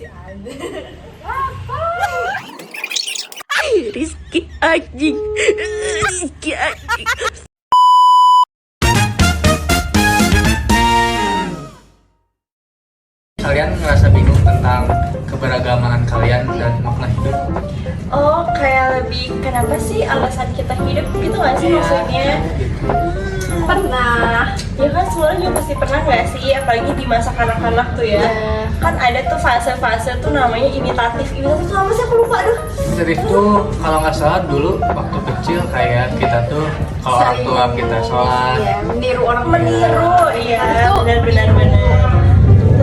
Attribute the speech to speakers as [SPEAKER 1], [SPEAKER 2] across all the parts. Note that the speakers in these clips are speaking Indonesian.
[SPEAKER 1] si Ade.
[SPEAKER 2] Rizky anjing. Rizky anjing.
[SPEAKER 3] Kalian ngerasa bingung tentang keberagaman kalian dan makna hidup?
[SPEAKER 1] Oh, kayak lebih kenapa sih alasan kita hidup gitu nggak sih maksudnya?
[SPEAKER 3] Gitu.
[SPEAKER 1] Pernah. Ya kan semua juga pasti pernah nggak sih, apalagi di masa kanak-kanak tuh ya. Kan ada tuh fase-fase tuh namanya imitatif. Imitatif tuh apa sih? Aku lupa aduh.
[SPEAKER 3] Jadi tuh kalau nggak salah dulu waktu kecil kayak kita tuh kalau orang tua kita sholat,
[SPEAKER 4] Iya, meniru orang
[SPEAKER 1] Meniru, iya
[SPEAKER 4] Itu-
[SPEAKER 1] benar.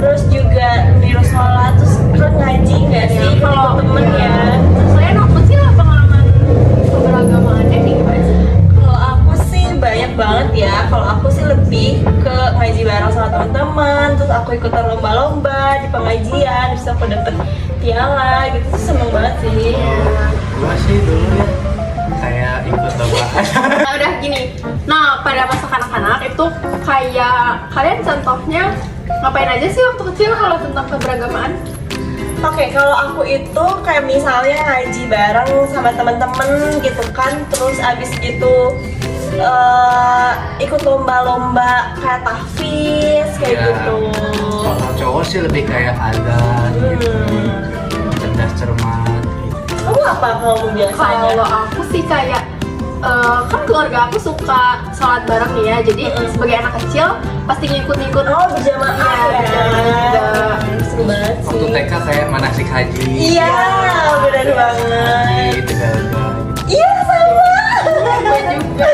[SPEAKER 1] Terus juga meniru sholat, terus kan ngaji nggak sih kalau temen ya?
[SPEAKER 4] Saya waktu kecil pengalaman keberagamaannya nih gimana sih?
[SPEAKER 1] Kalau aku sih banyak banget ya. Kalau aku sih lebih ke ngaji bareng sama teman-teman. Terus aku ikutan lomba-lomba di pengajian. Terus aku dapet piala gitu. Terus seneng banget sih.
[SPEAKER 3] gua sih dulu ya kayak ikut lomba.
[SPEAKER 4] Nah, udah gini. Nah, pada masa kanak-kanak itu kayak kalian contohnya ngapain aja sih waktu kecil kalau tentang keberagamaan?
[SPEAKER 1] Oke, kalau aku itu kayak misalnya ngaji bareng sama teman-teman gitu kan. Terus abis gitu ikut lomba-lomba kayak tahfiz kayak
[SPEAKER 3] Ya,
[SPEAKER 1] gitu.
[SPEAKER 3] Kalau cowok sih lebih kayak adan gitu, cerdas cermat gitu.
[SPEAKER 1] Kamu apa kamu biasanya?
[SPEAKER 4] Kalau aku sih kayak kan keluarga aku suka sholat bareng nih ya, jadi sebagai anak kecil pasti ngikut-ngikut.
[SPEAKER 1] Oh, berjamaah
[SPEAKER 4] Iya,
[SPEAKER 1] ya.
[SPEAKER 4] berjamaah juga.
[SPEAKER 1] Seru banget
[SPEAKER 3] Waktu
[SPEAKER 1] sih.
[SPEAKER 3] TK kayak manasik haji.
[SPEAKER 1] Iya, benar banget.
[SPEAKER 3] Gitu gitu.
[SPEAKER 1] Iya, sama.
[SPEAKER 4] Gue juga.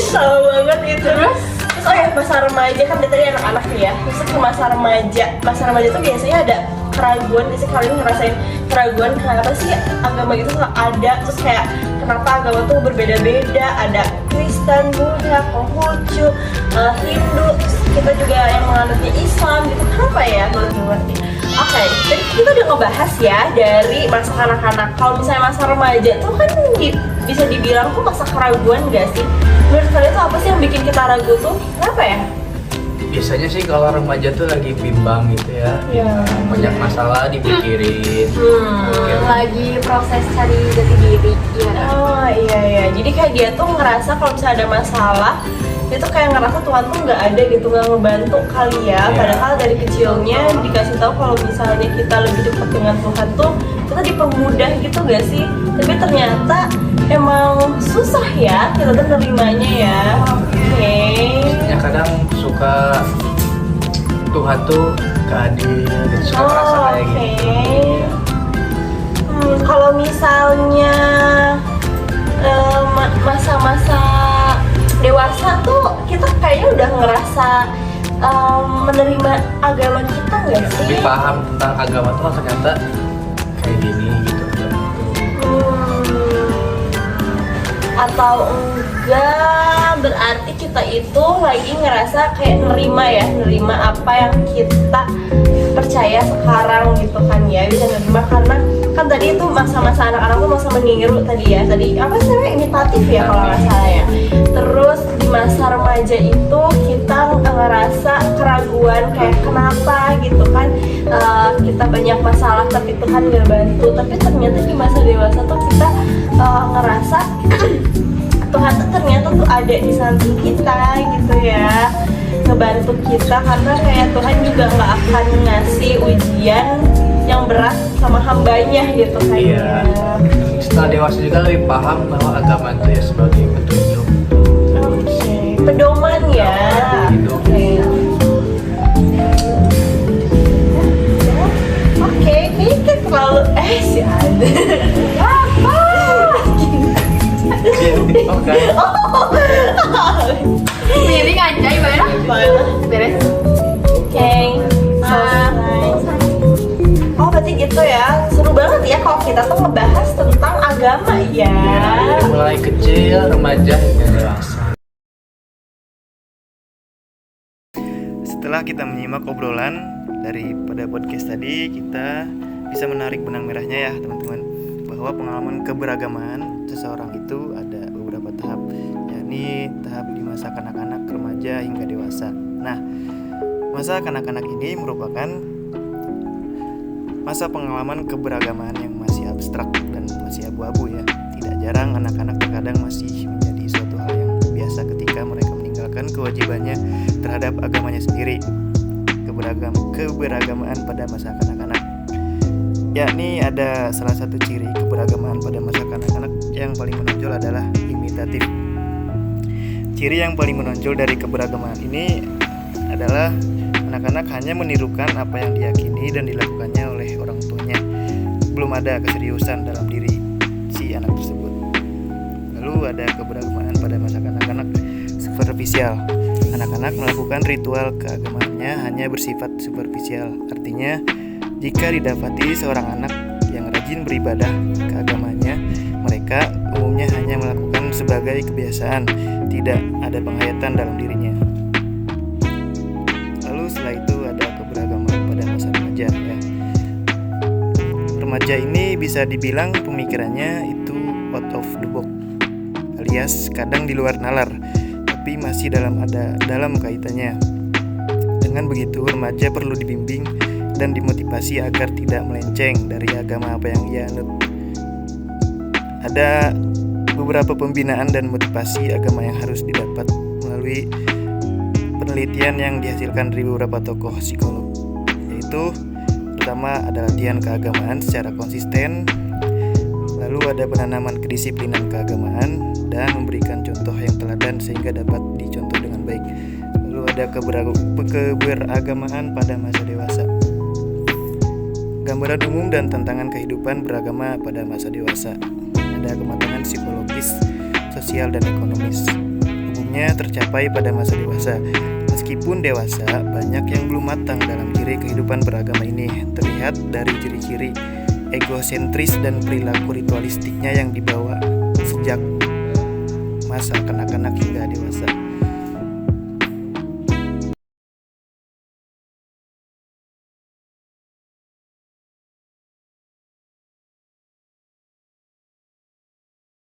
[SPEAKER 1] Sama banget itu.
[SPEAKER 4] Terus?
[SPEAKER 1] Oh ya, masa remaja kan dari anak-anak nih ya. Terus ke masa remaja. Masa remaja tuh biasanya ada keraguan. Biasanya kalian ngerasain keraguan kenapa sih agama gitu tuh ada. Terus kayak kenapa agama tuh berbeda-beda. Ada Kristen, Buddha, Konghucu, Hindu. Terus kita juga yang menganutnya Islam gitu. Kenapa ya? Ngerti. Oke, jadi kita udah ngebahas ya dari masa kanak-kanak. Kalau misalnya masa remaja tuh kan bisa dibilang tuh masa keraguan gak sih? Menurut kalian tuh apa sih yang bikin kita ragu tuh? Kenapa ya?
[SPEAKER 3] Biasanya sih kalau remaja tuh lagi bimbang gitu ya.
[SPEAKER 1] Iya.
[SPEAKER 3] Banyak masalah dipikirin.
[SPEAKER 4] Lagi proses cari jati diri. Iya.
[SPEAKER 1] Oh iya. Jadi kayak dia tuh ngerasa kalau misalnya ada masalah, dia tuh kayak ngerasa Tuhan tuh nggak ada gitu, nggak ngebantu kali ya.
[SPEAKER 3] Iya.
[SPEAKER 1] Padahal dari kecilnya dikasih tahu kalau misalnya kita lebih dekat dengan Tuhan tuh kita dipermudah gitu gak sih? Tapi ternyata emang susah ya kita tuh nerimanya ya. Oke.
[SPEAKER 3] Ya kadang suka Tuhan tuh keadil, gitu, suka ngerasa kayak
[SPEAKER 1] Oke.
[SPEAKER 3] gitu.
[SPEAKER 1] Kalau misalnya masa-masa dewasa tuh kita kayaknya udah ngerasa menerima agama kita nggak sih?
[SPEAKER 3] Lebih paham tentang agama tuh ternyata kayak gini gitu.
[SPEAKER 1] Atau enggak berarti kita itu lagi ngerasa kayak nerima apa yang kita percaya sekarang gitu kan ya, bisa nerima karena kan tadi itu masa-masa anak-anak tuh masa meniru tadi ya, tadi apa sih namanya, imitatif ya kalau nggak salah ya. Terus di masa remaja itu kita ngerasa keraguan kayak kenapa gitu kan, kita banyak masalah tapi Tuhan nggak bantu. Tapi ternyata di masa dewasa tuh kita ngerasa Tuhan tuh ternyata tuh ada di samping kita gitu ya, ngebantu kita, karena kayak Tuhan juga nggak akan ngasih ujian yang berat sama hambanya gitu kan
[SPEAKER 3] Iya.
[SPEAKER 1] ya.
[SPEAKER 3] Setelah dewasa juga lebih paham bahwa agama itu ya sebagai petunjuk.
[SPEAKER 1] Oke, pedoman ya.
[SPEAKER 3] Hidup.
[SPEAKER 1] Oke, ini kan terlalu si Ade. Apa?
[SPEAKER 3] Oke.
[SPEAKER 4] Jadi ngajai bayar. Beres.
[SPEAKER 1] Oke, selesai. Oh berarti gitu ya, seru banget ya kalau kita tuh ngebahas tentang agama ya.
[SPEAKER 3] Dari mulai kecil, remaja hingga dewasa.
[SPEAKER 5] Setelah kita menyimak obrolan daripada podcast tadi, kita bisa menarik benang merahnya ya teman-teman, bahwa pengalaman keberagaman seseorang itu ada beberapa tahap, yakni tahap di masa kanak-kanak, remaja hingga dewasa. Nah, masa kanak-kanak ini merupakan masa pengalaman keberagaman yang masih abstrak dan masih abu-abu ya. Tidak jarang anak-anak terkadang masih menjadi suatu hal yang biasa ketika mereka meninggalkan kewajibannya terhadap agamanya sendiri. Keberagaman pada masa kanak-kanak, yakni ada salah satu ciri keberagaman pada masa kanak-kanak yang paling menonjol adalah imitatif. Ciri yang paling menonjol dari keberagaman ini adalah anak-anak hanya menirukan apa yang diyakini dan dilakukannya oleh orang tuanya. Belum ada keseriusan dalam diri si anak tersebut. Lalu ada keberagaman pada masa kanak-kanak superficial. Anak-anak melakukan ritual keagamaannya hanya bersifat superficial. Artinya, jika didapati seorang anak yang rajin beribadah keagamaannya, mereka umumnya hanya melakukan sebagai kebiasaan, tidak ada penghayatan dalam dirinya. Lalu setelah itu ada keberagaman pada masa remaja ya. Remaja ini bisa dibilang pemikirannya itu out of the box, alias kadang di luar nalar, tapi masih dalam kaitannya. Dengan begitu, remaja perlu dibimbing dan dimotivasi agar tidak melenceng dari agama apa yang ia anut. Ada beberapa pembinaan dan motivasi agama yang harus didapat melalui penelitian yang dihasilkan dari beberapa tokoh psikolog, yaitu pertama ada latihan keagamaan secara konsisten, lalu ada penanaman kedisiplinan keagamaan dan memberikan contoh yang teladan sehingga dapat dicontoh dengan baik. Lalu ada keberagamaan pada masa dewasa. Gambaran umum dan tantangan kehidupan beragama pada masa dewasa. Ada kematangan psikologis, sosial, dan ekonomis. Umumnya tercapai pada masa dewasa. Meskipun dewasa, banyak yang belum matang dalam ciri kehidupan beragama ini. Terlihat dari ciri-ciri egosentris dan perilaku ritualistiknya yang dibawa sejak masa kanak-kanak hingga